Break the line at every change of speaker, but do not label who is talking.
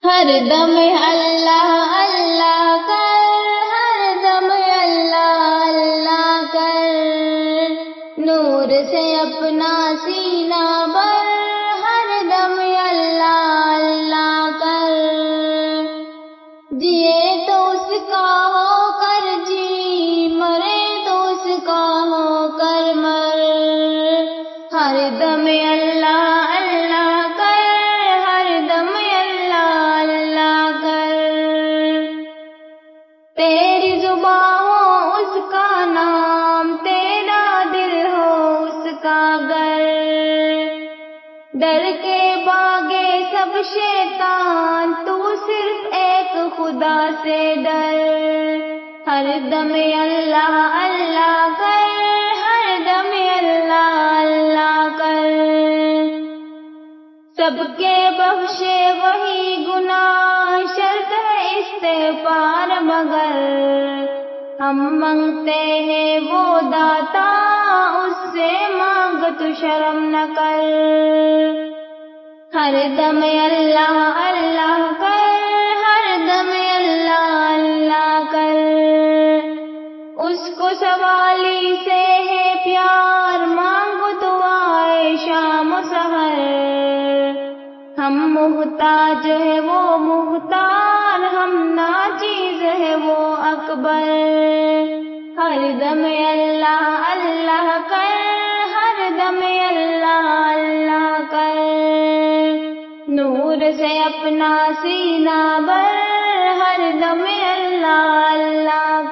ہر دم اللہ اللہ کر، ہر دم اللہ اللہ کر، نور سے اپنا سینہ بھر، ہر دم اللہ اللہ کر، جیے تو اس کا ہو کر جی، مرے تو اس کا ہو کر مر، ہر دم اللہ اللہ کر، ہر دم اللہ اللہ کر، تیری زبان ہو اس کا نام، تیرا دل ہو اس کا گھر، ڈر کے بھاگے سب شیطان، تو صرف ایک خدا سے ڈر، ہر دم اللہ اللہ کر، ہر دم اللہ اللہ کر، سب کے بخشے وہی گناہ، شرط ہے استغفار مگر، ہم منگتے ہیں وہ داتا، اس سے مانگ تو شرم نہ کر، ہر دم اللہ اللہ کر، ہر دم اللہ اللہ کر، اس کو سوالی سے ہے پیار، مانگو دعائے شام و سحر، ہم محتاج ہے وہ محتار، ہم ناچیز ہے وہ اکبر، ہر دم اللہ اللہ کر، ہر دم اللہ اللہ کر، نور سے اپنا سینہ بھر، ہر دم اللہ اللہ